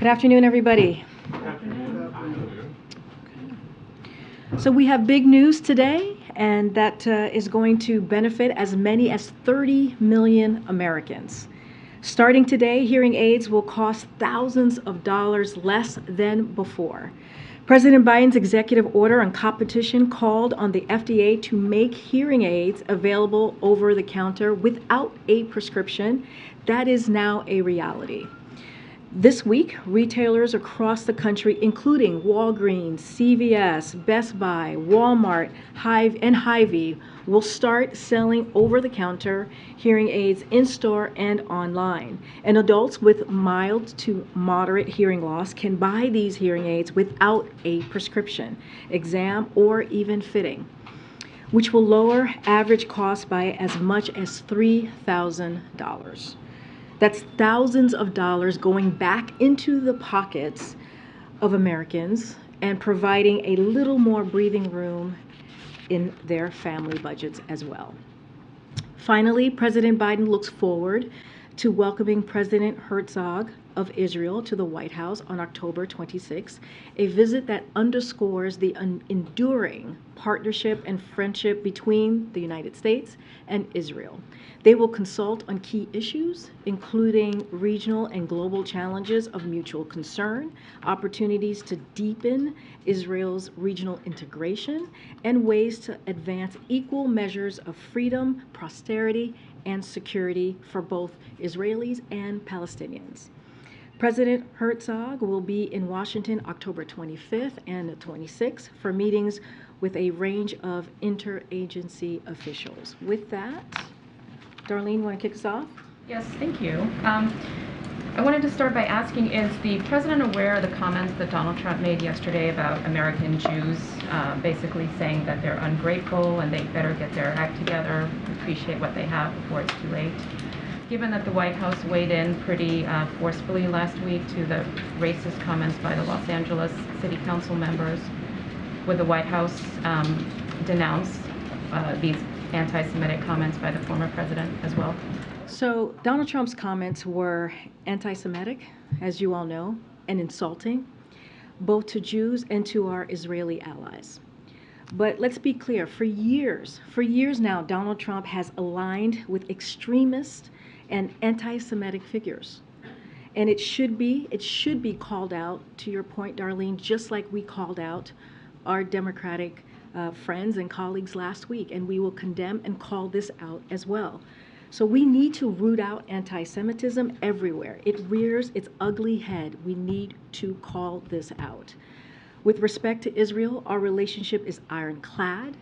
Good afternoon, everybody. So we have big news today, and that is going to benefit as many as 30 million Americans. Starting today, hearing aids will cost thousands of dollars less than before. President Biden's executive order on competition called on the FDA to make hearing aids available over the counter without a prescription. That is now a reality. This week, retailers across the country, including Walgreens, CVS, Best Buy, Walmart, and Hy-Vee, will start selling over-the-counter hearing aids in-store and online. And adults with mild to moderate hearing loss can buy these hearing aids without a prescription, exam, or even fitting, which will lower average cost by as much as $3,000. That's thousands of dollars going back into the pockets of Americans and providing a little more breathing room in their family budgets as well. Finally, President Biden looks forward to welcoming President Herzog of Israel to the White House on October 26, a visit that underscores the enduring partnership and friendship between the United States and Israel. They will consult on key issues, including regional and global challenges of mutual concern, opportunities to deepen Israel's regional integration, and ways to advance equal measures of freedom, prosperity, and security for both Israelis and Palestinians. President Herzog will be in Washington October 25th and 26th for meetings with a range of interagency officials. With that, Darlene, want to kick us off? Yes, thank you. I wanted to start by asking, is the president aware of the comments that Donald Trump made yesterday about American Jews, basically saying that they're ungrateful and they better get their act together, appreciate what they have before it's too late? Given that the White House weighed in pretty forcefully last week to the racist comments by the Los Angeles City Council members, would the White House denounce these anti-Semitic comments by the former president as well? So Donald Trump's comments were anti-Semitic, as you all know, and insulting, both to Jews and to our Israeli allies. But let's be clear, for years now, Donald Trump has aligned with extremist and anti-Semitic figures. And it should be called out, to your point, Darlene, just like we called out our Democratic friends and colleagues last week, and we will condemn and call this out as well. So we need to root out anti-Semitism everywhere. It rears its ugly head. We need to call this out. With respect to Israel, our relationship is ironclad,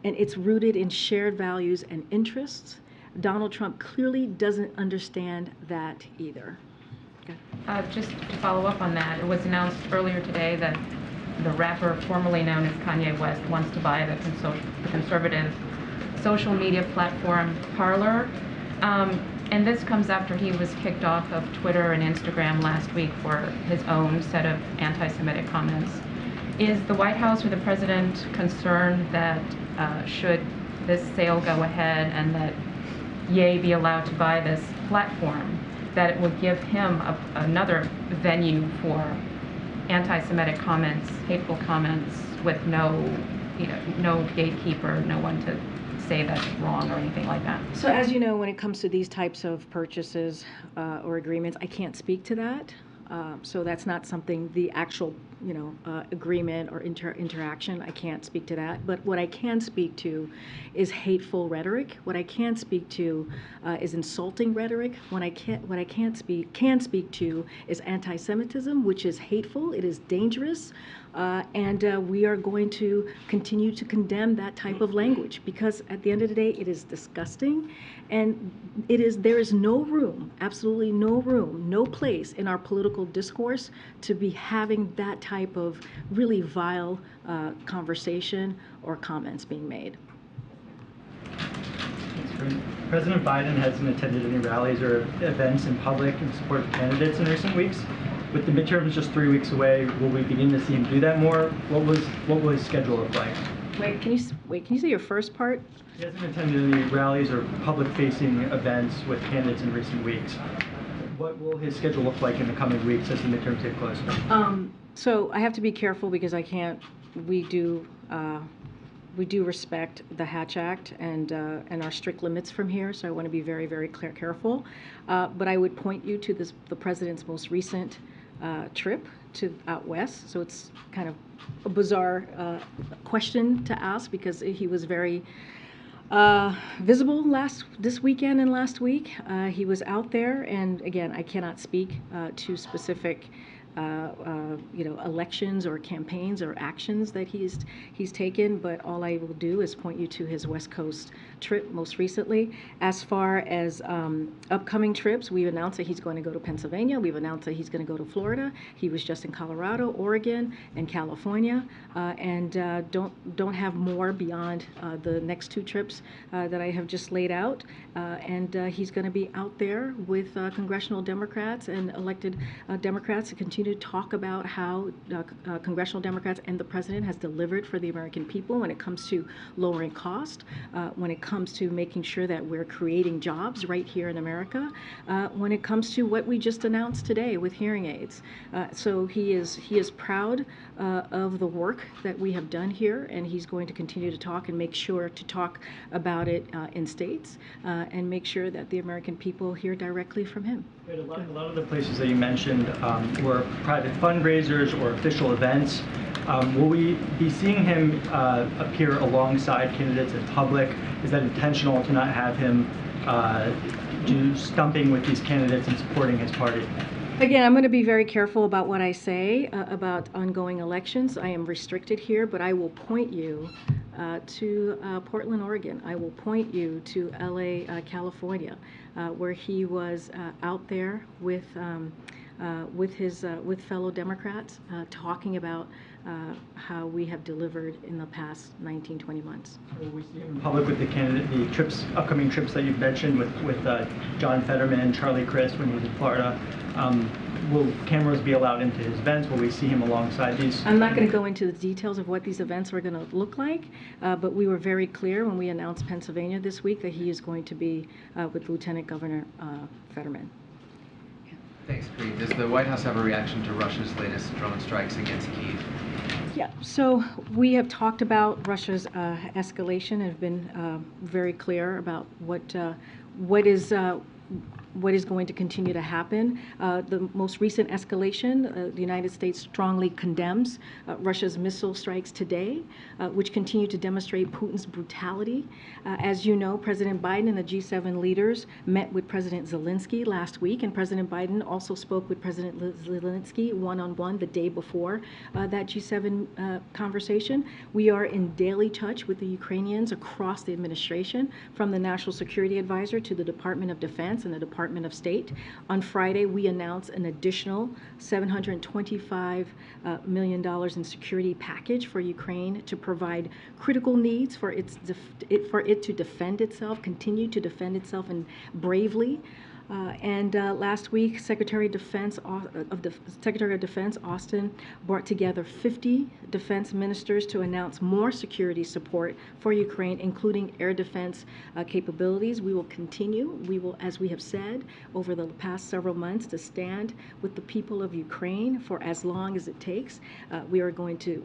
and it's rooted in shared values and interests. Donald Trump clearly doesn't understand that either. Okay. Just to follow up on that, it was announced earlier today that the rapper formerly known as Kanye West wants to buy the conservative social media platform Parler. And this comes after he was kicked off of Twitter and Instagram last week for his own set of anti-Semitic comments. Is the White House or the president concerned that should this sale go ahead and that Ye be allowed to buy this platform, that it would give him another venue for anti-Semitic comments, hateful comments, with no gatekeeper, no one to say that's wrong or anything like that? So as you know, when it comes to these types of purchases or agreements, I can't speak to that. So that's not something, the actual, agreement or interaction, I can't speak to that. But what I can speak to is hateful rhetoric. What I can speak to is insulting rhetoric. What I can speak to is anti-Semitism, which is hateful, it is dangerous, and we are going to continue to condemn that type of language, because at the end of the day, it is disgusting, and there is no room, absolutely no room, no place in our political discourse to be having that type of really vile conversation or comments being made. President Biden hasn't attended any rallies or events in public in support of candidates in recent weeks. With the midterms just 3 weeks away, will we begin to see him do that more? What will his schedule look like? Wait, can you say your first part? He hasn't attended any rallies or public-facing events with candidates in recent weeks. What will his schedule look like in the coming weeks as the midterms get closer? So I have to be careful because I can't. We do respect the Hatch Act and our strict limits from here. So I want to be very, very careful. But I would point you to the president's most recent trip to out west. So it's kind of a bizarre question to ask because he was very visible this weekend and last week. He was out there, and again, I cannot speak to specific elections or campaigns or actions that he's taken, but all I will do is point you to his West Coast trip most recently. As far as upcoming trips, we've announced that he's going to go to Pennsylvania. We've announced that he's going to go to Florida. He was just in Colorado, Oregon, and California, and don't have more beyond the next two trips that I have just laid out. And he's going to be out there with congressional Democrats and elected Democrats to continue to talk about how congressional Democrats and the president has delivered for the American people when it comes to lowering cost, when it comes to making sure that we're creating jobs right here in America, when it comes to what we just announced today with hearing aids. So he is proud of the work that we have done here, and he's going to continue to talk and make sure to talk about it in states and make sure that the American people hear directly from him. A lot of the places that you mentioned were private fundraisers or official events. Will we be seeing him appear alongside candidates in public? Is that intentional to not have him do stumping with these candidates and supporting his party? Again, I'm going to be very careful about what I say about ongoing elections. I am restricted here, but I will point you to Portland, Oregon. I will point you to LA, California, where he was out there with fellow Democrats talking about how we have delivered in the past 19-20 months. Will we see him in public with the trips, upcoming trips that you've mentioned with John Fetterman, Charlie Crist when he was in Florida? Will cameras be allowed into his events? Will we see him alongside these? I'm not going to go into the details of what these events are going to look like, but we were very clear when we announced Pennsylvania this week that he is going to be with Lieutenant Governor Fetterman. Thanks, Karine. Does the White House have a reaction to Russia's latest drone strikes against Kiev? Yeah, so we have talked about Russia's escalation and have been very clear about what is going to continue to happen. The most recent escalation, the United States strongly condemns Russia's missile strikes today, which continue to demonstrate Putin's brutality. As you know, President Biden and the G7 leaders met with President Zelensky last week, and President Biden also spoke with President Zelensky one-on-one the day before that G7 conversation. We are in daily touch with the Ukrainians across the administration, from the National Security Advisor to the Department of Defense and the Department of State. On Friday, we announced an additional $725 million in security package for Ukraine to provide critical needs for it to defend itself, continue to defend itself, and bravely. And last week, Secretary of Defense Austin brought together 50 defense ministers to announce more security support for Ukraine, including air defense capabilities. We will continue. We will, as we have said over the past several months, to stand with the people of Ukraine for as long as it takes. We are going to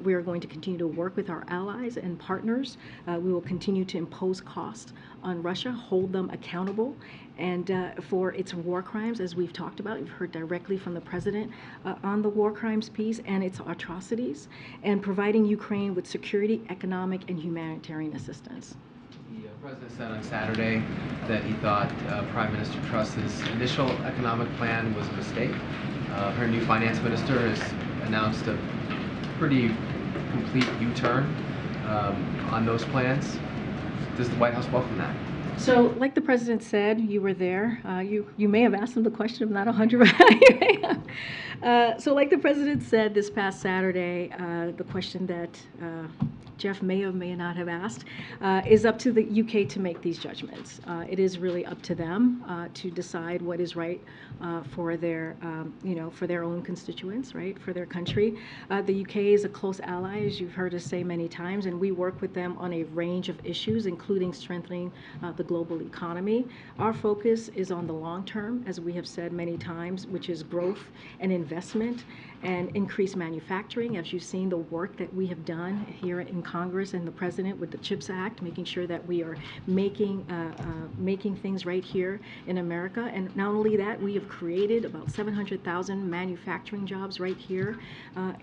continue to work with our allies and partners. We will continue to impose costs on Russia, hold them accountable, and for its war crimes, as we've talked about. You've heard directly from the president on the war crimes piece and its atrocities, and providing Ukraine with security, economic, and humanitarian assistance. The president said on Saturday that he thought Prime Minister Truss's initial economic plan was a mistake. Her new finance minister has announced a pretty complete U-turn on those plans. Does the White House welcome that? So, like the president said, you were there. You may have asked him the question. I'm not 100%. So, like the president said this past Saturday, the question that Jeff may or may not have asked, is up to the UK to make these judgments. It is really up to them to decide what is right for their, for their own constituents, right, for their country. The UK is a close ally, as you've heard us say many times, and we work with them on a range of issues, including strengthening the global economy. Our focus is on the long term, as we have said many times, which is growth and investment and increased manufacturing. As you've seen the work that we have done here in Congress and the President with the CHIPS Act, making sure that we are making things right here in America. And not only that, we have created about 700,000 manufacturing jobs right here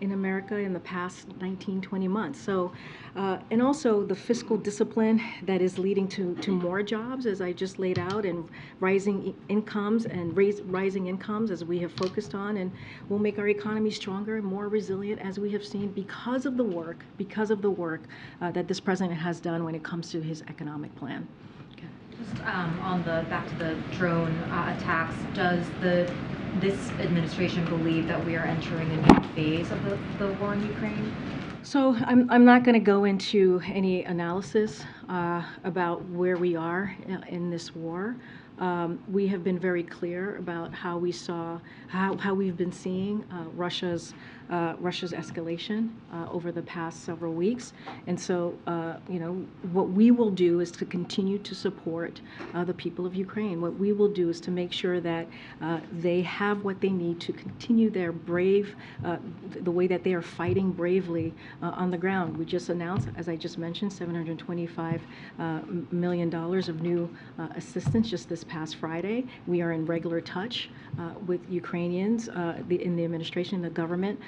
in America in the past 19-20 months. So, and also the fiscal discipline that is leading to more jobs, as I just laid out, and rising incomes and rising incomes, as we have focused on, and will make our economy stronger and more resilient, as we have seen, because of the work that this president has done when it comes to his economic plan. Just back to the drone attacks, does this administration believe that we are entering a new phase of the war in Ukraine? So I'm not going to go into any analysis about where we are in this war. We have been very clear about how we've been seeing Russia's escalation over the past several weeks, and so what we will do is to continue to support the people of Ukraine. What we will do is to make sure that they have what they need to continue their the way that they are fighting bravely on the ground. We just announced, as I just mentioned, $725 million of new assistance just this past Friday. We are in regular touch with Ukrainians in the administration, the government,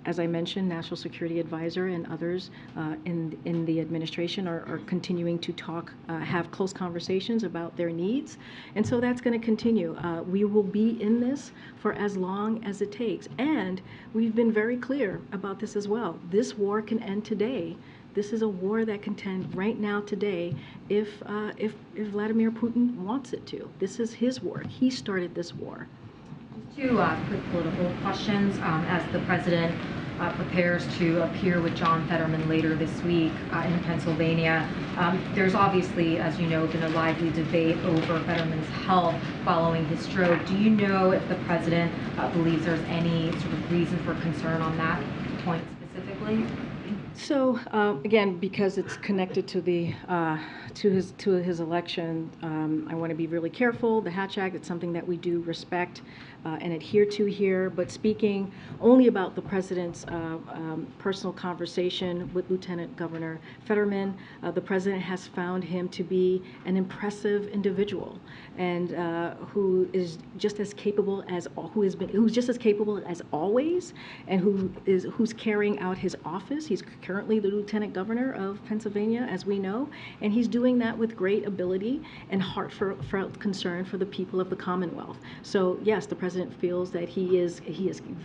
as I mentioned, National Security Advisor and others in the administration are continuing to have close conversations about their needs. And so that's going to continue. We will be in this for as long as it takes. And we've been very clear about this as well. This war can end today. This is a war that can end right now today if Vladimir Putin wants it to. This is his war. He started this war. Two quick political questions. As the president prepares to appear with John Fetterman later this week in Pennsylvania, there's obviously, as you know, been a lively debate over Fetterman's health following his stroke. Do you know if the president believes there's any sort of reason for concern on that point specifically? So again, because it's connected to his election, I want to be really careful. The Hatch Act, it's something that we do respect and adhere to here. But speaking only about the president's personal conversation with Lieutenant Governor Fetterman, the president has found him to be an impressive individual and who is just as capable as who's just as capable as always, and who's carrying out his office. He's currently the Lieutenant Governor of Pennsylvania, as we know, and he's doing that with great ability and heartfelt concern for the people of the Commonwealth. So yes, the president feels that he is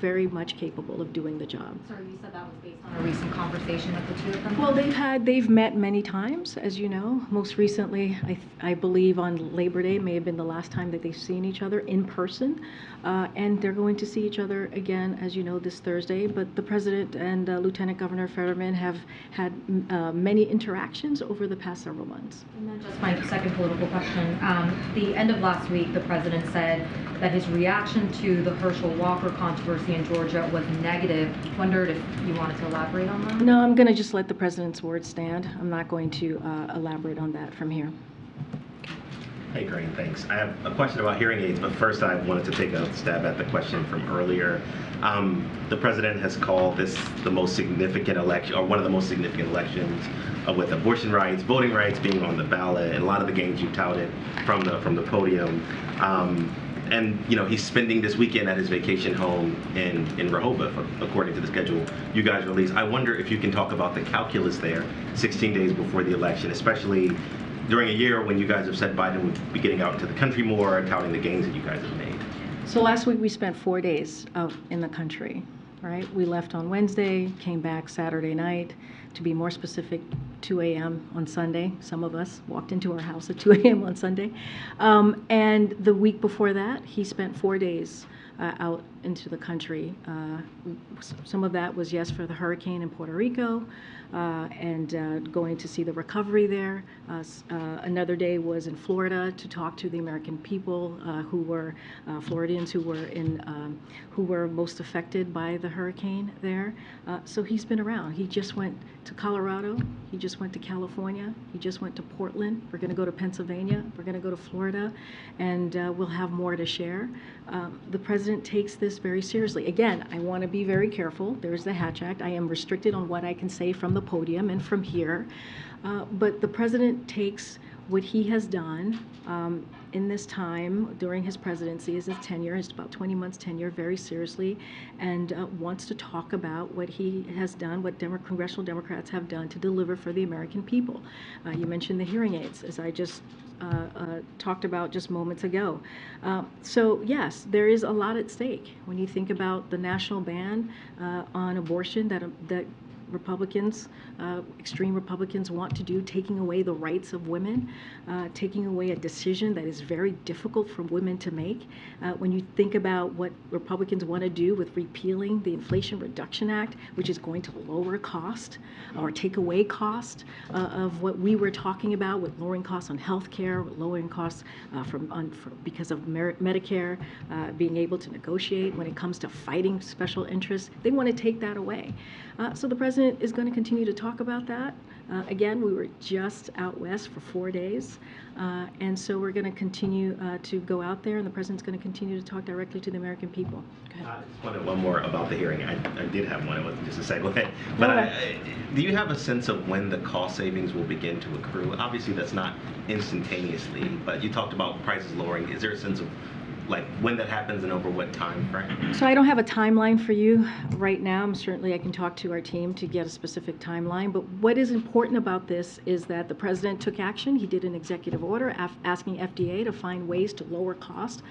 very much capable of doing the job. Sorry, you said that was based on a recent conversation with the two of them? Well, they've met many times, as you know. Most recently, I believe on Labor Day may have been the last time that they've seen each other in person, and they're going to see each other again, as you know, this Thursday. But the president and Lieutenant Governor Fetterman have had many interactions over the past several months. And then just my second political question. The end of last week, the president said that his reaction to the Herschel Walker controversy in Georgia was negative. Wondered if you wanted to elaborate on that? No, I'm going to just let the president's word stand. I'm not going to elaborate on that from here. Hey, Karine, thanks. I have a question about hearing aids, but first I wanted to take a stab at the question from earlier. The president has called this the most significant election, or one of the most significant elections, with abortion rights, voting rights being on the ballot, and a lot of the gains you touted from the podium. And he's spending this weekend at his vacation home in Rehoboth, according to the schedule you guys released. I wonder if you can talk about the calculus there, 16 days before the election, especially during a year when you guys have said Biden would be getting out into the country more, touting the gains that you guys have made. So last week we spent 4 days out in the country, right? We left on Wednesday, came back Saturday night. To be more specific, 2 a.m. on Sunday. Some of us walked into our house at 2 a.m. on Sunday. And the week before that, he spent 4 days out into the country. Some of that was, yes, for the hurricane in Puerto Rico, and going to see the recovery there. Another day was in Florida to talk to the American people who were Floridians who were most affected by the hurricane there. So he's been around. He just went to Colorado. He just went to California. He just went to Portland. We're going to go to Pennsylvania. We're going to go to Florida, and we'll have more to share. The president takes this very seriously. Again, I want to be very careful. There's the Hatch Act. I am restricted on what I can say from the podium and from here. But the president takes what he has done in this time during his presidency, his tenure, his about 20 months tenure, very seriously, and wants to talk about what he has done, what congressional Democrats have done to deliver for the American people. You mentioned the hearing aids, as I just talked about just moments ago. So yes, there is a lot at stake when you think about the national ban on abortion that Republicans, extreme Republicans want to do, taking away the rights of women, taking away a decision that is very difficult for women to make. When you think about what Republicans want to do with repealing the Inflation Reduction Act, which is going to lower cost or take away cost of what we were talking about with lowering costs on health care, lowering costs because of Medicare, being able to negotiate when it comes to fighting special interests, they want to take that away. So the president is going to continue to talk about that. Again, we were just out west for 4 days, and so we're going to continue to go out there, and the president's going to continue to talk directly to the American people. Go ahead. I just wanted one more about the hearing. I did have one. It wasn't just a segue. But do you have a sense of when the cost savings will begin to accrue? Obviously, that's not instantaneously, but you talked about prices lowering. Is there a sense of like when that happens and over what time frame? So I don't have a timeline for you right now. Certainly I can talk to our team to get a specific timeline. But what is important about this is that the president took action. He did an executive order asking FDA to find ways to lower cost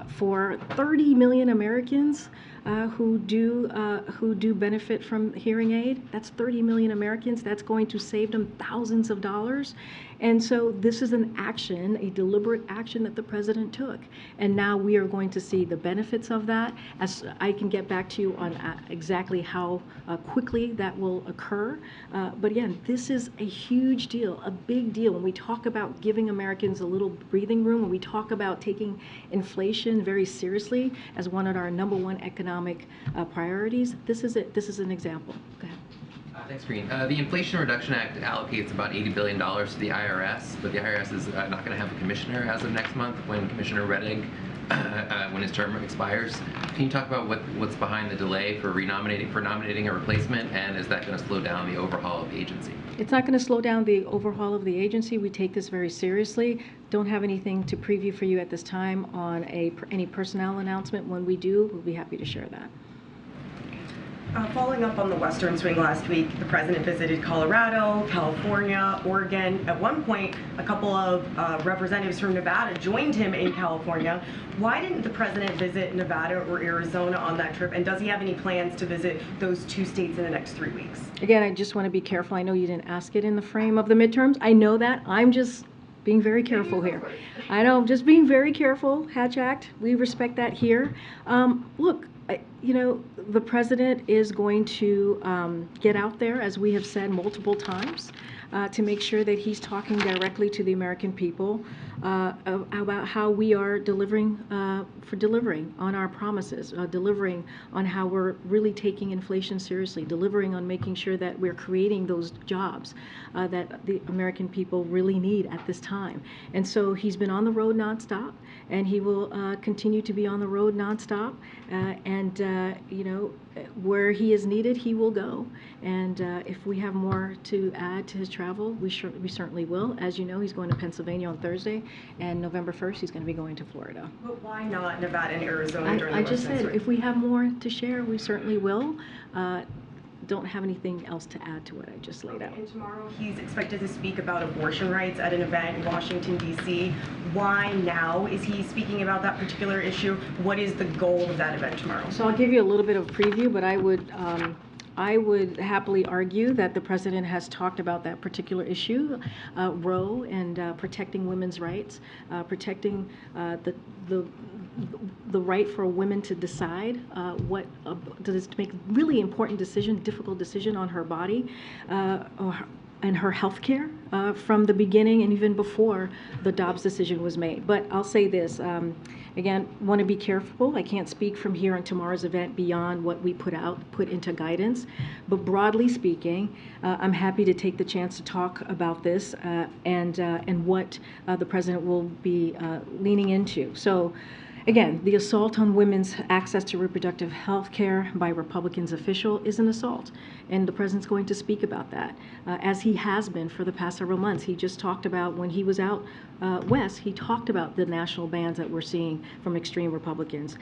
for 30 million Americans who do benefit from hearing aid. That's 30 million Americans. That's going to save them thousands of dollars. And so this is an action, a deliberate action that the president took. And now we are going to see the benefits of that. As I can get back to you on exactly how quickly that will occur. But again, this is a huge deal, a big deal. When we talk about giving Americans a little breathing room, when we talk about taking inflation very seriously as one of our #1 economic priorities, this is it. This is an example. Go ahead. Thanks, Karine. The Inflation Reduction Act allocates about $80 billion to the IRS, but the IRS is not going to have a commissioner as of next month when Commissioner Rettig, when his term expires. Can you talk about what's behind the delay for nominating a replacement, and is that going to slow down the overhaul of the agency? It's not going to slow down the overhaul of the agency. We take this very seriously. Don't have anything to preview for you at this time on any personnel announcement. When we do, we'll be happy to share that. Following up on the Western swing last week, the president visited Colorado, California, Oregon. At one point, a couple of representatives from Nevada joined him in California. Why didn't the president visit Nevada or Arizona on that trip? And does he have any plans to visit those two states in the next 3 weeks? Again, I just want to be careful. I know you didn't ask it in the frame of the midterms. I know that. I'm just being very careful here. I know, just being very careful. Hatch Act, we respect that here. Look, you know, the president is going to get out there, as we have said multiple times, to make sure that he's talking directly to the American people about how we are delivering on our promises, delivering on how we're really taking inflation seriously, delivering on making sure that we're creating those jobs that the American people really need at this time. And so he's been on the road nonstop, and he will continue to be on the road nonstop. And you know, where he is needed, he will go. And if we have more to add to his travel, we certainly will. As you know, he's going to Pennsylvania on Thursday, and November 1st, he's going to be going to Florida. But why not Nevada and Arizona during the I just Western said, swing? if we have more to share, we certainly will. Don't have anything else to add to what I just laid out. And tomorrow he's expected to speak about abortion rights at an event in Washington, D.C. Why now is he speaking about that particular issue? What is the goal of that event tomorrow? So I'll give you a little bit of preview, but I would happily argue that the president has talked about that particular issue, Roe, and protecting women's rights, protecting the right for women to decide to make really important decision, difficult decision on her body and her health care from the beginning and even before the Dobbs decision was made. But I'll say this, again, want to be careful. I can't speak from here on tomorrow's event beyond what we put into guidance. But broadly speaking, I'm happy to take the chance to talk about this and what the president will be leaning into. So, again, the assault on women's access to reproductive health care by Republicans official is an assault, and the president's going to speak about that, as he has been for the past several months. He just talked about, when he was out west, he talked about the national bans that we're seeing from extreme Republicans,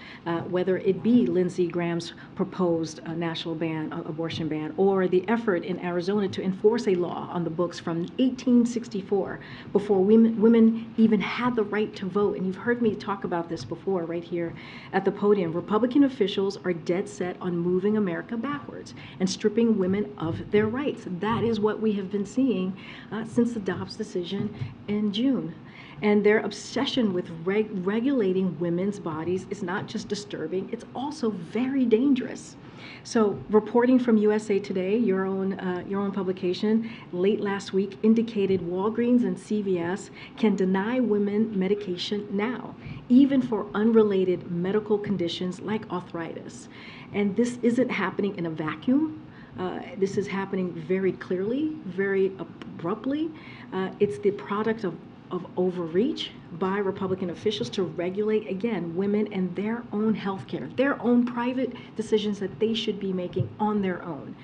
whether it be Lindsey Graham's proposed national ban, abortion ban, or the effort in Arizona to enforce a law on the books from 1864, before women even had the right to vote. And you've heard me talk about this before right here at the podium. Republican officials are dead set on moving America backwards and stripping women of their rights. That is what we have been seeing since the Dobbs decision in June. And their obsession with regulating women's bodies is not just disturbing, it's also very dangerous. So, reporting from USA Today, your own publication, late last week indicated Walgreens and CVS can deny women medication now, even for unrelated medical conditions like arthritis. And this isn't happening in a vacuum. This is happening very clearly, very abruptly. It's the product of overreach by Republican officials to regulate, again, women and their own health care, their own private decisions that they should be making on their own.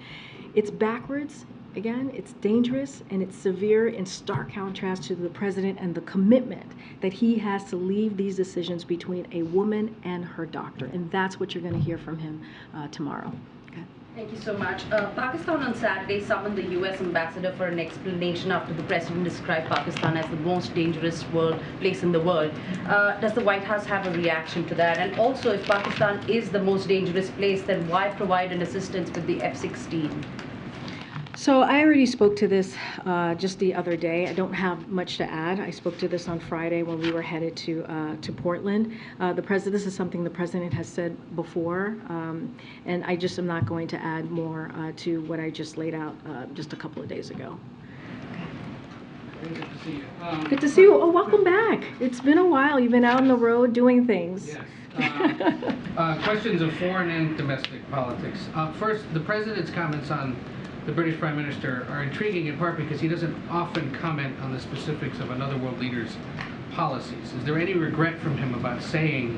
It's backwards, again, it's dangerous, and it's severe in stark contrast to the president and the commitment that he has to leave these decisions between a woman and her doctor. And that's what you're going to hear from him tomorrow. Thank you so much. Pakistan on Saturday summoned the U.S. ambassador for an explanation after the president described Pakistan as the most dangerous place in the world. Does the White House have a reaction to that? And also, if Pakistan is the most dangerous place, then why provide an assistance with the F-16? So I already spoke to this just the other day. I don't have much to add. I spoke to this on Friday when we were headed to Portland. This is something the president has said before, and I just am not going to add more to what I just laid out just a couple of days ago. Good to see you. Good to see you. Oh, welcome back. It's been a while. You've been out on the road doing things. Yes. Questions of foreign and domestic politics. First, the president's comments on the British Prime Minister are intriguing in part because he doesn't often comment on the specifics of another world leader's policies. Is there any regret from him about saying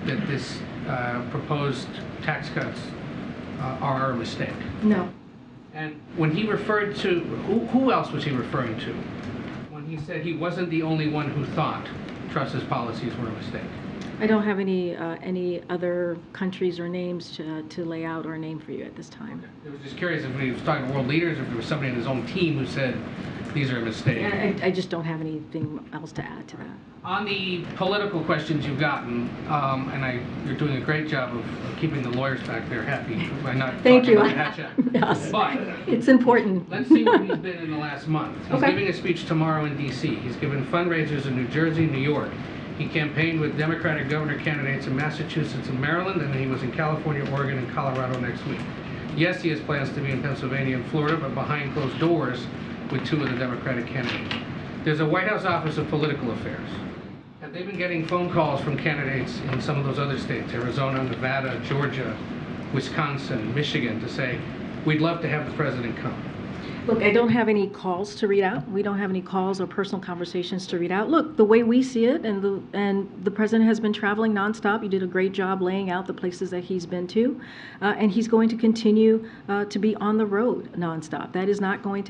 that this proposed tax cuts are a mistake? No. And when he referred to, who else was he referring to when he said he wasn't the only one who thought Truss's policies were a mistake? I don't have any other countries or names to lay out or name for you at this time. I was just curious if he was talking to world leaders, or if there was somebody in his own team who said these are a mistake. I just don't have anything else to add to that. On the political questions you've gotten, you're doing a great job of keeping the lawyers back there happy by not Thank talking you. about the Hatch Act. Yes. But it's important. Let's see where he's been in the last month. He's Okay. giving a speech tomorrow in D.C. He's given fundraisers in New Jersey, New York. He campaigned with Democratic governor candidates in Massachusetts and Maryland, and then he was in California, Oregon, and Colorado next week. Yes, he has plans to be in Pennsylvania and Florida, but behind closed doors with two of the Democratic candidates. There's a White House Office of Political Affairs. Have they been getting phone calls from candidates in some of those other states, Arizona, Nevada, Georgia, Wisconsin, Michigan, to say, we'd love to have the president come? Look, I don't have any calls to read out. We don't have any calls or personal conversations to read out. Look, the way we see it, and the president has been traveling nonstop. You did a great job laying out the places that he's been to, and he's going to continue to be on the road nonstop. That is not going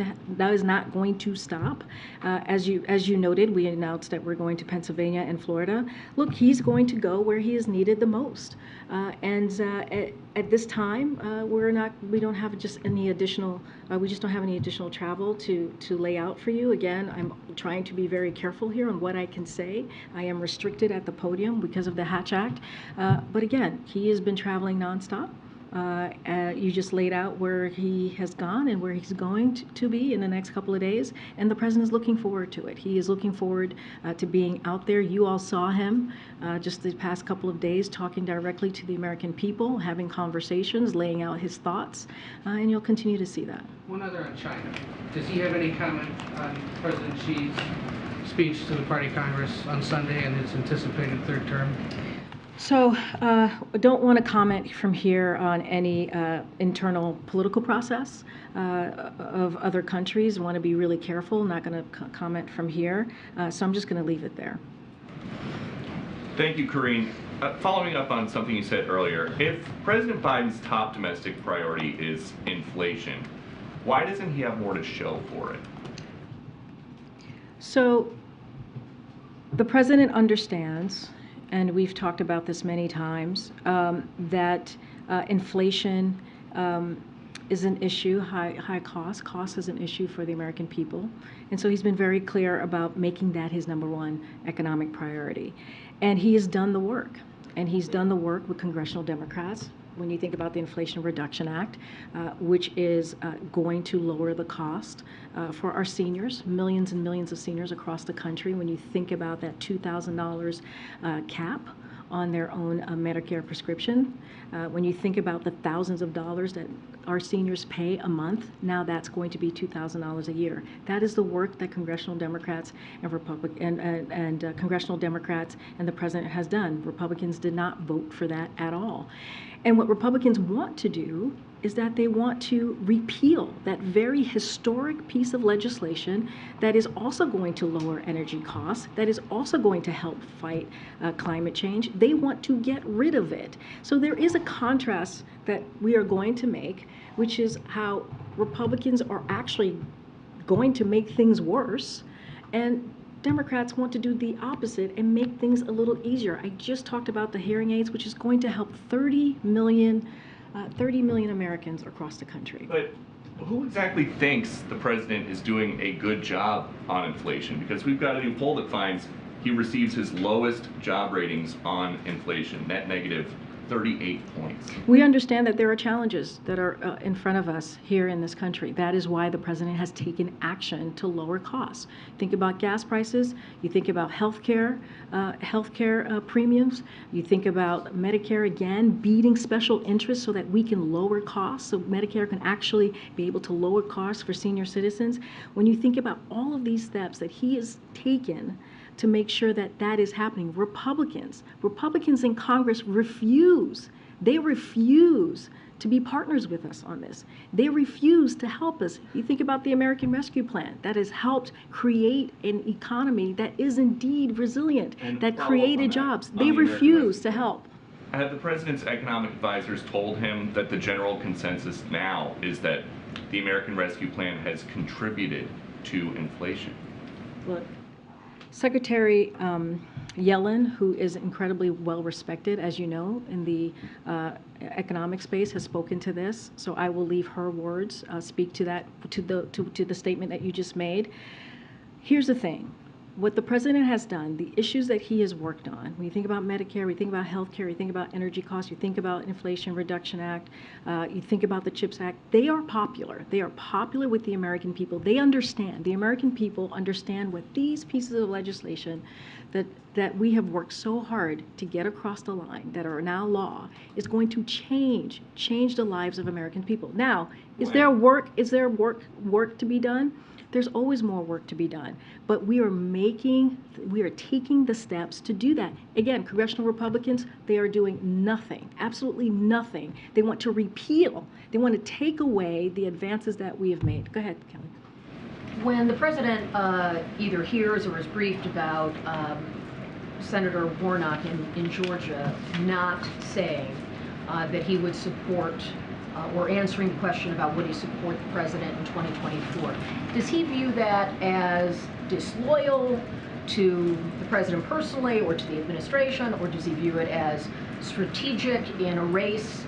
to stop. As you noted, we announced that we're going to Pennsylvania and Florida. Look, he's going to go where he is needed the most. At this time, we don't have just any additional. We just don't have any additional travel to lay out for you. Again, I'm trying to be very careful here on what I can say. I am restricted at the podium because of the Hatch Act. But again, he has been traveling nonstop. You just laid out where he has gone and where he's going to be in the next couple of days, and the president is looking forward to it. He is looking forward to being out there. You all saw him just the past couple of days talking directly to the American people, having conversations, laying out his thoughts, and you'll continue to see that. One other on China. Does he have any comment on President Xi's speech to the Party Congress on Sunday and his anticipated third term? So I don't want to comment from here on any internal political process of other countries. I want to be really careful. I'm not going to comment from here. So I'm just going to leave it there. Thank you, Karine. Following up on something you said earlier, if President Biden's top domestic priority is inflation, why doesn't he have more to show for it? So the president understands, and we've talked about this many times, that inflation is an issue, high cost. Cost is an issue for the American people. And so he's been very clear about making that his #1 economic priority. And he has done the work. And he's done the work with congressional Democrats. When you think about the Inflation Reduction Act, which is going to lower the cost for our seniors, millions and millions of seniors across the country. When you think about that $2,000 cap on their own Medicare prescription, when you think about the thousands of dollars that our seniors pay a month, now that's going to be $2,000 a year. That is the work that congressional Democrats and congressional Democrats and the president has done. Republicans did not vote for that at all. And what Republicans want to do is that they want to repeal that very historic piece of legislation that is also going to lower energy costs, that is also going to help fight climate change. They want to get rid of it. So there is a contrast that we are going to make, which is how Republicans are actually going to make things worse, and Democrats want to do the opposite and make things a little easier. I just talked about the hearing aids, which is going to help 30 million Americans across the country. But who exactly thinks the president is doing a good job on inflation? Because we've got a new poll that finds he receives his lowest job ratings on inflation, net negative 38 points. We understand that there are challenges that are in front of us here in this country. That is why the president has taken action to lower costs. Think about gas prices. You think about healthcare premiums. You think about Medicare, again, beating special interests so that we can lower costs, so Medicare can actually be able to lower costs for senior citizens. When you think about all of these steps that he has taken to make sure that that is happening, Republicans in Congress refuse to be partners with us on this. They refuse to help us. You think about the American Rescue Plan that has helped create an economy that is indeed resilient, that created jobs. They refuse to help. Have the president's economic advisors told him that the general consensus now is that the American Rescue Plan has contributed to inflation? Look, Secretary Yellen, who is incredibly well respected, as you know, in the economic space, has spoken to this. So I will leave her words speak to that, to the statement that you just made. Here's the thing. What the president has done, the issues that he has worked on, when you think about Medicare, we think about health care, you think about energy costs, you think about Inflation Reduction Act, you think about the CHIPS Act, they are popular. They are popular with the American people. They understand. The American people understand what these pieces of legislation that we have worked so hard to get across the line, that are now law, is going to change the lives of American people. Now, is there work to be done? There's always more work to be done, but we are taking the steps to do that. Again, congressional Republicans, they are doing nothing, absolutely nothing. They want to repeal, they want to take away the advances that we have made. Go ahead, Kelly. When the president either hears or is briefed about Senator Warnock in Georgia not saying that he would support or answering the question about would he support the president in 2024. Does he view that as disloyal to the president personally or to the administration, or does he view it as strategic in a race?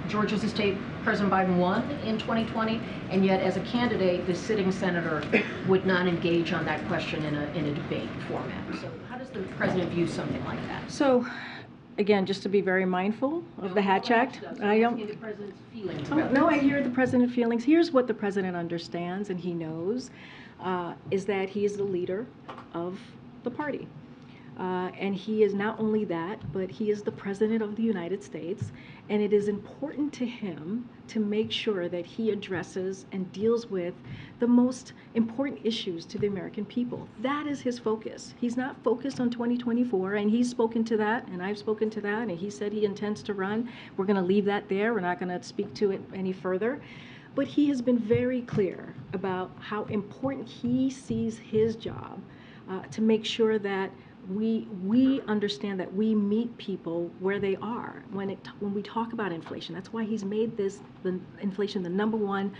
Georgia's a state President Biden won in 2020, and yet as a candidate, the sitting senator would not engage on that question in a debate format. So how does the president view something like that? So again, just to be very mindful of the Hatch Act. I don't. The president's feelings Oh, about no, I this. hear the president's feelings. Here's what the president understands and he knows, is that he is the leader of the party. And he is not only that, but he is the president of the United States. And it is important to him to make sure that he addresses and deals with the most important issues to the American people. That is his focus. He's not focused on 2024, and he's spoken to that, and I've spoken to that, and he said he intends to run. We're going to leave that there. We're not going to speak to it any further. But he has been very clear about how important he sees his job to make sure that we understand that we meet people where they are when we talk about inflation. That's why he's made the inflation the number one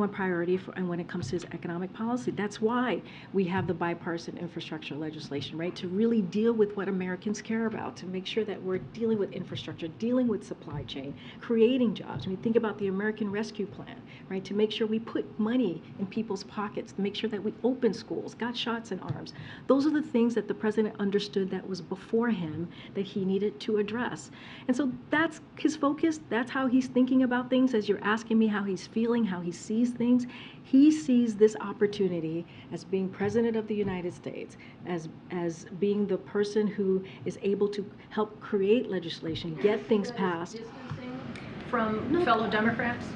priority and when it comes to his economic policy. That's why we have the bipartisan infrastructure legislation, right? To really deal with what Americans care about, to make sure that we're dealing with infrastructure, dealing with supply chain, creating jobs. When we think about the American Rescue Plan, right? To make sure we put money in people's pockets, to make sure that we open schools, got shots in arms. Those are the things that the president understood that was before him that he needed to address. And so that's his focus. That's how he's thinking about things. As you're asking me how he's feeling, how he sees things, he sees this opportunity as being president of the United States, as being the person who is able to help create legislation, get things passed. Distancing from fellow Democrats?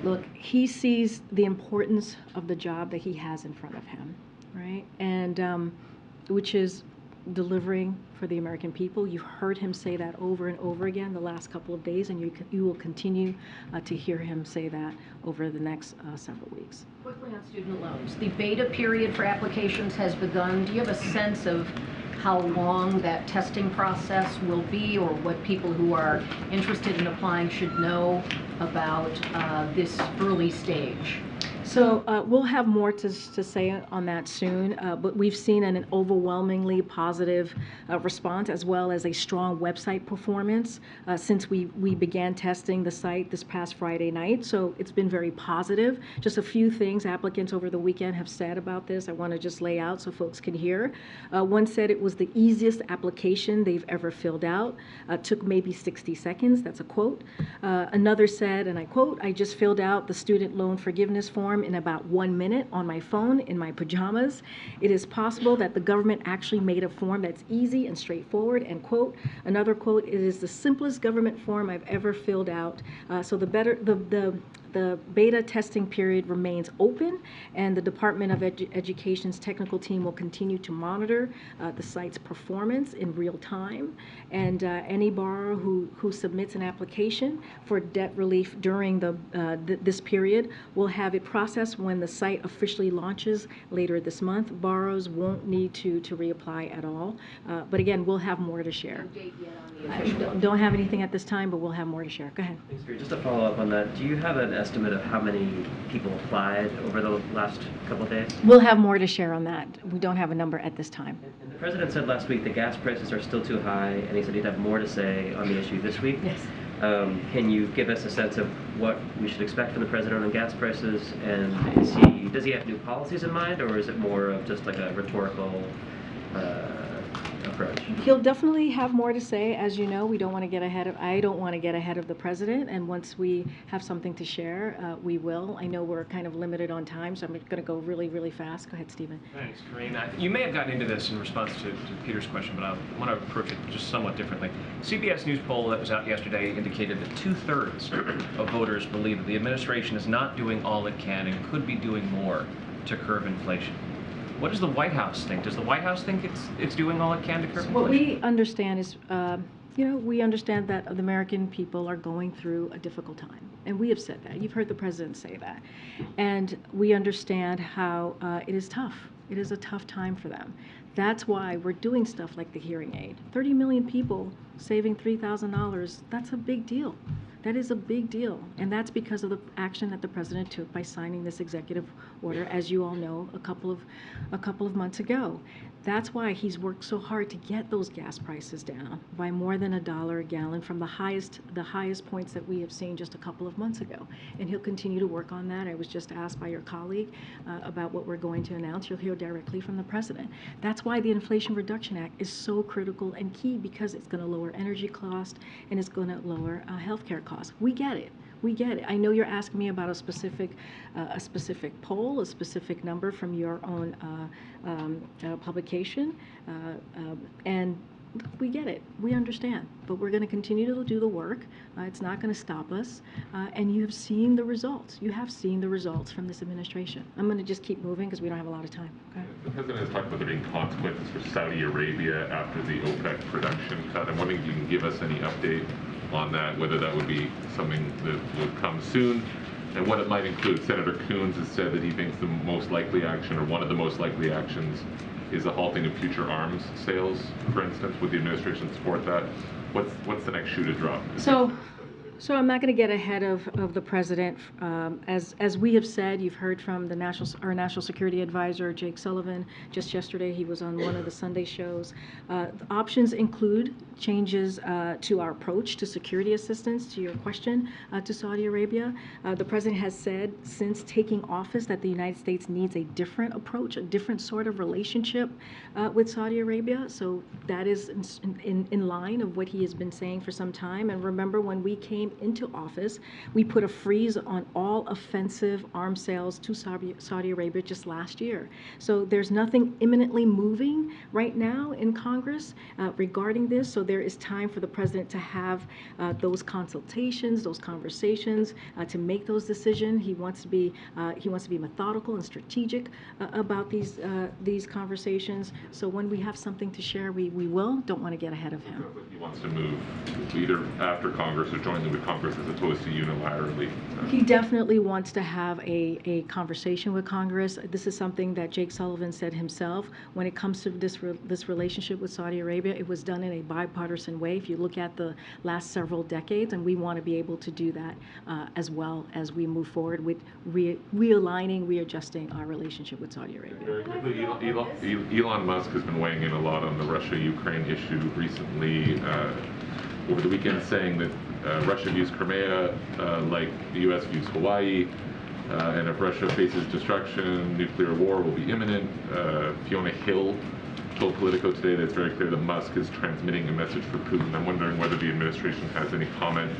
Look, he sees the importance of the job that he has in front of him, right? And which is delivering for the American people. You've heard him say that over and over again the last couple of days, and you will continue to hear him say that over the next several weeks. Quickly on student loans. The beta period for applications has begun. Do you have a sense of how long that testing process will be, or what people who are interested in applying should know about this early stage? So we'll have more to say on that soon, but we've seen an overwhelmingly positive response, as well as a strong website performance since we began testing the site this past Friday night. So it's been very positive. Just a few things applicants over the weekend have said about this I want to just lay out so folks can hear. One said it was the easiest application they've ever filled out. Took maybe 60 seconds. That's a quote. Another said, and I quote, "I just filled out the student loan forgiveness form in about 1 minute on my phone in my pajamas. It is possible that the government actually made a form that's easy and straightforward," and quote. Another quote, "It is the simplest government form I've ever filled out." So the beta testing period remains open, and the Department of Education's technical team will continue to monitor the site's performance in real time. And any borrower who submits an application for debt relief during this period will have it processed when the site officially launches later this month. Borrowers won't need to reapply at all. But again, we'll have more to share. I don't have anything at this time, but we'll have more to share. Go ahead. Thanks, Karine. Just to follow up on that, do you have an estimate of how many people applied over the last couple of days? We'll have more to share on that. We don't have a number at this time. And the president said last week that gas prices are still too high, and he said he'd have more to say on the issue this week. Yes. Can you give us a sense of what we should expect from the president on gas prices? And does he have new policies in mind, or is it more of just like a rhetorical approach? He'll definitely have more to say. As you know, I don't want to get ahead of the president, and once we have something to share, we will. I know we're kind of limited on time, so I'm going to go really, really fast. Go ahead, Stephen. Thanks, Karine. You may have gotten into this in response to Peter's question, but I want to approach it just somewhat differently. CBS News poll that was out yesterday indicated that 2/3 of voters believe that the administration is not doing all it can and could be doing more to curb inflation. What does the White House think? Does the White House think it's doing all it can to curb inflation? What we understand is, we understand that the American people are going through a difficult time, and we have said that. You've heard the president say that, and we understand how it is tough. It is a tough time for them. That's why we're doing stuff like the hearing aid. 30 million people saving $3,000. That's a big deal. That is a big deal, and that's because of the action that the president took by signing this executive order, as you all know, a couple of months ago. That's why he's worked so hard to get those gas prices down by more than $1 a gallon from the highest points that we have seen just a couple of months ago. And he'll continue to work on that. I was just asked by your colleague about what we're going to announce. You'll hear directly from the president. That's why the Inflation Reduction Act is so critical and key, because it's going to lower energy costs and it's going to lower healthcare costs. We get it. We get it. I know you're asking me about a specific poll, a specific number from your own publication, and we get it. We understand. But we're going to continue to do the work. It's not going to stop us. And you have seen the results. You have seen the results from this administration. I'm going to just keep moving because we don't have a lot of time. Okay? The president has talked about there being consequences for Saudi Arabia after the OPEC production cut. I'm wondering if you can give us any update on that, whether that would be something that would come soon, and what it might include. Senator Coons has said that he thinks the most likely action, or one of the most likely actions, is a halting of future arms sales, for instance. Would the administration support that? What's the next shoe to drop? So I'm not going to get ahead of the president. As we have said, you've heard from our national security advisor, Jake Sullivan. Just yesterday, he was on one of the Sunday shows. The options include changes to our approach to security assistance, to your question, to Saudi Arabia. The president has said since taking office that the United States needs a different approach, a different sort of relationship with Saudi Arabia. So that is in line of what he has been saying for some time. And remember, when we came into office, we put a freeze on all offensive arms sales to Saudi Arabia just last year. So there's nothing imminently moving right now in Congress regarding this. So there is time for the president to have those consultations, those conversations, to make those decisions. He wants to be methodical and strategic about these conversations. So when we have something to share, we will. Don't want to get ahead of him. He wants to move either after Congress or jointly with Congress as opposed to unilaterally. He definitely wants to have a conversation with Congress. This is something that Jake Sullivan said himself. When it comes to this relationship with Saudi Arabia, it was done in a bipartisan way if you look at the last several decades, and we want to be able to do that as well as we move forward with realigning, readjusting our relationship with Saudi Arabia. Very quickly, Elon Musk has been weighing in a lot on the Russia-Ukraine issue recently, over the weekend, saying that Russia views Crimea like the U.S. views Hawaii, and if Russia faces destruction, nuclear war will be imminent. Fiona Hill told Politico today that it's very clear that Musk is transmitting a message for Putin. I'm wondering whether the administration has any comment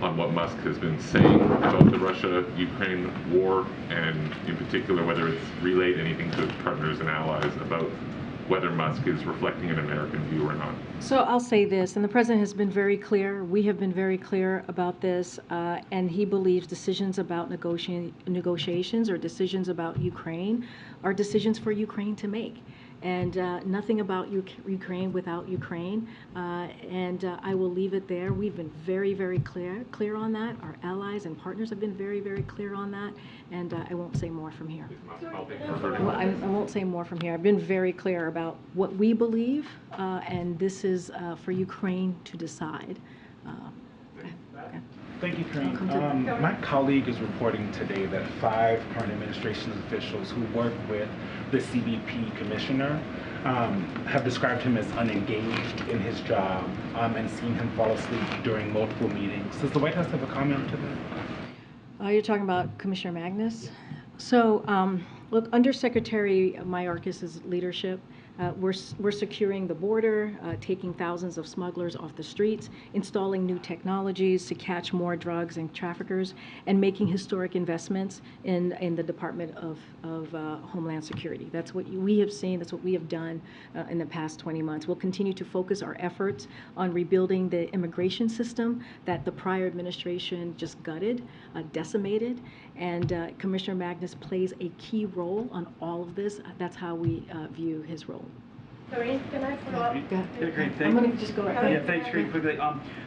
on what Musk has been saying about the Russia-Ukraine war, and in particular whether it's relayed anything to its partners and allies about whether Musk is reflecting an American view or not. So I'll say this, and the president has been very clear, we have been very clear about this, and he believes decisions about negotiations or decisions about Ukraine are decisions for Ukraine to make. And nothing about Ukraine without Ukraine. And I will leave it there. We've been very, very clear on that. Our allies and partners have been very, very clear on that. And I won't say more from here. Well, I won't say more from here. I've been very clear about what we believe, and this is for Ukraine to decide. Thank you, Karine. My colleague is reporting today that 5 current administration officials who work with the CBP commissioner have described him as unengaged in his job and seen him fall asleep during multiple meetings. Does the White House have a comment to that? You're talking about Commissioner Magnus? So, look, under Secretary Mayorkas's leadership, we're securing the border, taking thousands of smugglers off the streets, installing new technologies to catch more drugs and traffickers, and making historic investments in the Department of Homeland Security. That's what we have seen. That's what we have done in the past 20 months. We'll continue to focus our efforts on rebuilding the immigration system that the prior administration just gutted, decimated, and Commissioner Magnus plays a key role on all of this. That's how we view his role. Karine, can I follow up? Go ahead. Yeah, great. I'm going to just go right. Yeah, thanks, Karine, quickly.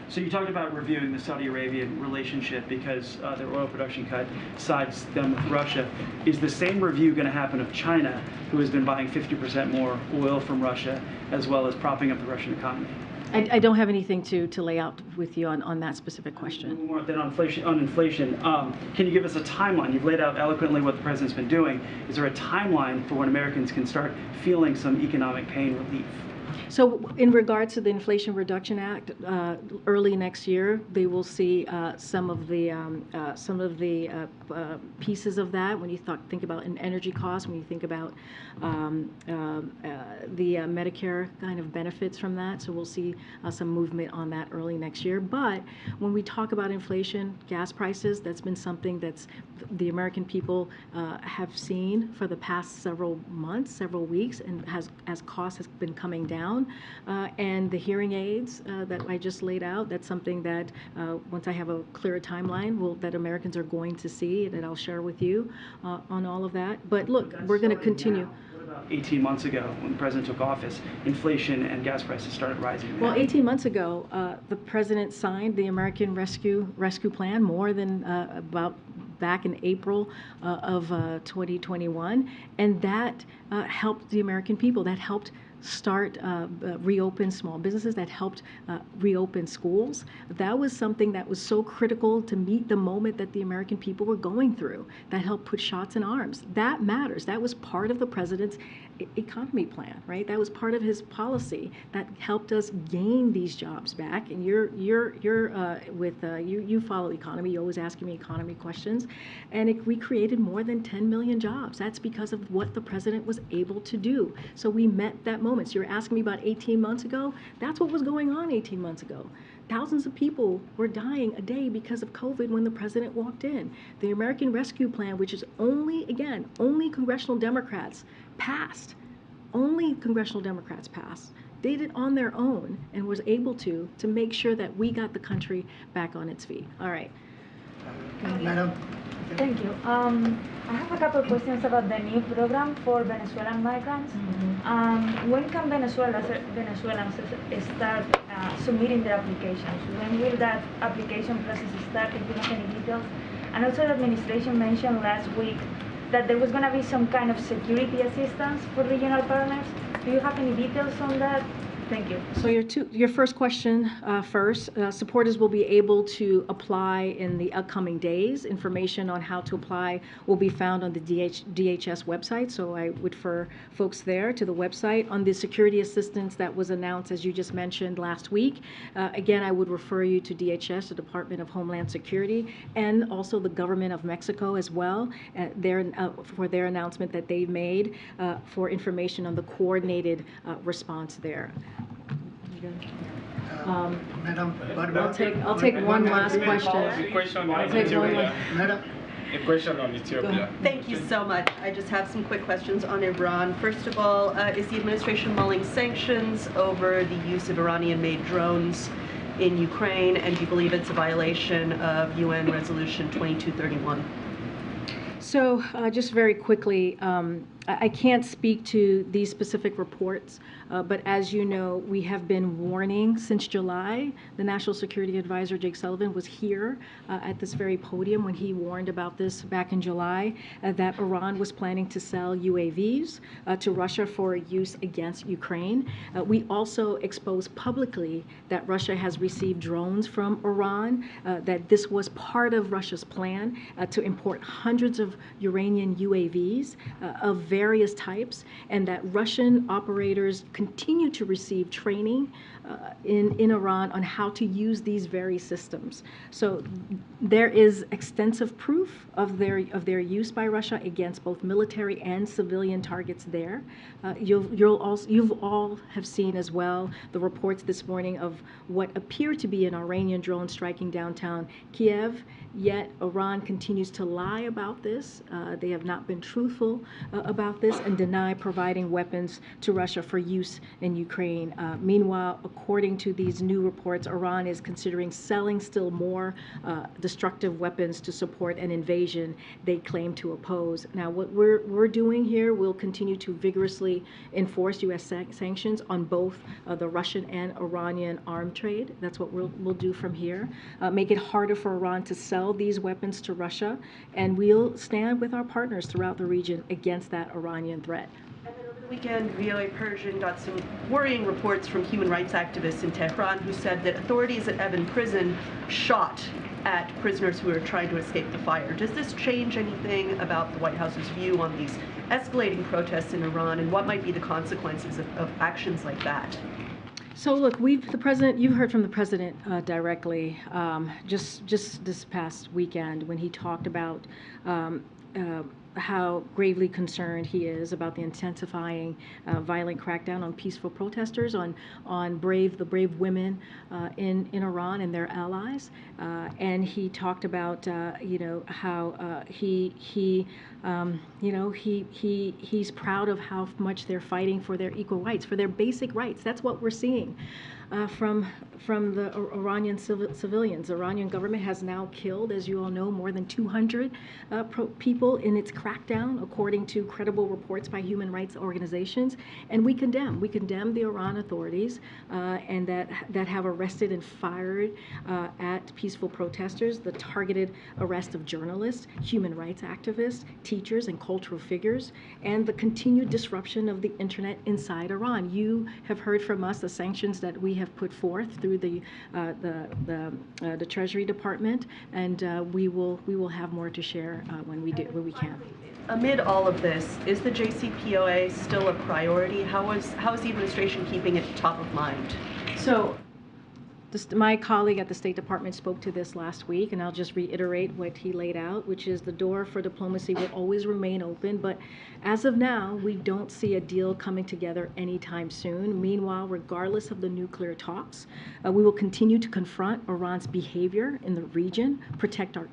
So you talked about reviewing the Saudi Arabian relationship because their oil production cut sides them with Russia. Is the same review going to happen of China, who has been buying 50% more oil from Russia, as well as propping up the Russian economy? I don't have anything to lay out with you on that specific question. More than on inflation, can you give us a timeline? You've laid out eloquently what the president's been doing. Is there a timeline for when Americans can start feeling some economic pain relief? So in regards to the Inflation Reduction Act, early next year, they will see some of the pieces of that. When you think about an energy cost, when you think about the Medicare kind of benefits from that, so we'll see some movement on that early next year. But when we talk about inflation, gas prices, that's been something that's the American people have seen for the past several months, several weeks, and as costs has been coming down. And the hearing aids that I just laid out, that's something that once I have a clearer timeline, that Americans are going to see, that I'll share with you on all of that. But look, we're going to continue. 18 months ago, when the president took office, inflation and gas prices started rising. Well, 18 months ago, the president signed the American Rescue Plan more than about back in April of 2021, and that helped the American people. That helped start reopen small businesses, that helped reopen schools. That was something that was so critical to meet the moment that the American people were going through. That helped put shots in arms. That matters. That was part of the president's economy plan, right? That was part of his policy that helped us gain these jobs back. And you follow economy. You're always asking me economy questions, and we created more than 10 million jobs. That's because of what the president was able to do. So we met that moment. So you're asking me about 18 months ago. That's what was going on 18 months ago. Thousands of people were dying a day because of COVID when the president walked in. The American Rescue Plan, which is only congressional Democrats passed, did it on their own and was able to make sure that we got the country back on its feet. All right. Madam. Thank you. I have a couple of questions about the new program for Venezuelan migrants. When can Venezuelans start submitting their applications? When will that application process start? If you have any details. And also, the administration mentioned last week that there was going to be some kind of security assistance for regional partners. Do you have any details on that? Thank you. So your first question first, supporters will be able to apply in the upcoming days. Information on how to apply will be found on the DHS website, so I would refer folks there to the website. On the security assistance that was announced, as you just mentioned, last week, again, I would refer you to DHS, the Department of Homeland Security, and also the government of Mexico as well, for their announcement that they made for information on the coordinated response there. Madam, I'll take one last question. A question on Ethiopia. Thank you so much. I just have some quick questions on Iran. First of all, is the administration mulling sanctions over the use of Iranian-made drones in Ukraine, and do you believe it's a violation of UN Resolution 2231? So just very quickly, I can't speak to these specific reports, but as you know, we have been warning since July. The National Security Advisor, Jake Sullivan, was here at this very podium when he warned about this back in July, that Iran was planning to sell UAVs to Russia for use against Ukraine. We also exposed publicly that Russia has received drones from Iran, that this was part of Russia's plan to import hundreds of Iranian UAVs of various types, and that Russian operators continue to receive training in Iran on how to use these very systems. So there is extensive proof of their use by Russia against both military and civilian targets there. You've all have seen as well the reports this morning of what appear to be an Iranian drone striking downtown Kiev, yet Iran continues to lie about this. They have not been truthful about this and deny providing weapons to Russia for use in Ukraine. Meanwhile, according to these new reports, Iran is considering selling still more destructive weapons to support an invasion they claim to oppose. Now, what we're doing here, we'll continue to vigorously enforce U.S. sanctions on both the Russian and Iranian arms trade. That's what we'll do from here. Make it harder for Iran to sell these weapons to Russia, and we'll stand with our partners throughout the region against that Iranian threat. Weekend, VOA Persian got some worrying reports from human rights activists in Tehran who said that authorities at Evin prison shot at prisoners who were trying to escape the fire. Does this change anything about the White House's view on these escalating protests in Iran, and what might be the consequences of actions like that? So look, you've heard from the president directly just this past weekend when he talked about how gravely concerned he is about the intensifying violent crackdown on peaceful protesters, on the brave women in Iran and their allies, and he talked about how he's proud of how much they're fighting for their equal rights, for their basic rights. That's what we're seeing. From the Iranian civilians. The Iranian government has now killed, as you all know, more than 200 people in its crackdown, according to credible reports by human rights organizations. And we condemn the Iran authorities and that have arrested and fired at peaceful protesters, the targeted arrest of journalists, human rights activists, teachers, and cultural figures, and the continued disruption of the internet inside Iran. You have heard from us the sanctions that we have put forth through the Treasury Department, and we will have more to share when we can. Amid all of this, is the JCPOA still a priority? How is the administration keeping it top of mind? So, my colleague at the State Department spoke to this last week, and I'll just reiterate what he laid out, which is the door for diplomacy will always remain open, but as of now, we don't see a deal coming together anytime soon. Meanwhile, regardless of the nuclear talks, we will continue to confront Iran's behavior in the region, protect our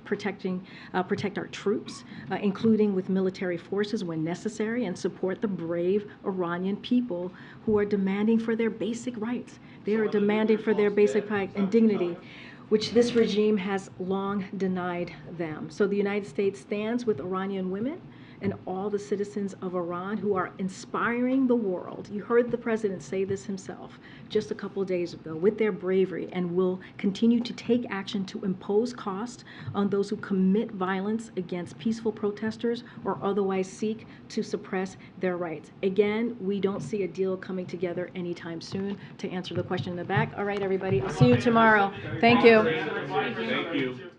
troops, including with military forces when necessary, and support the brave Iranian people who are demanding for their basic rights. They are demanding for their basic rights and dignity, which this regime has long denied them. So the United States stands with Iranian women and all the citizens of Iran who are inspiring the world. You heard the president say this himself just a couple of days ago, with their bravery, and will continue to take action to impose cost on those who commit violence against peaceful protesters or otherwise seek to suppress their rights. Again, we don't see a deal coming together anytime soon. To answer the question in the back, all right, everybody, I'll see you tomorrow. Thank you. Thank you.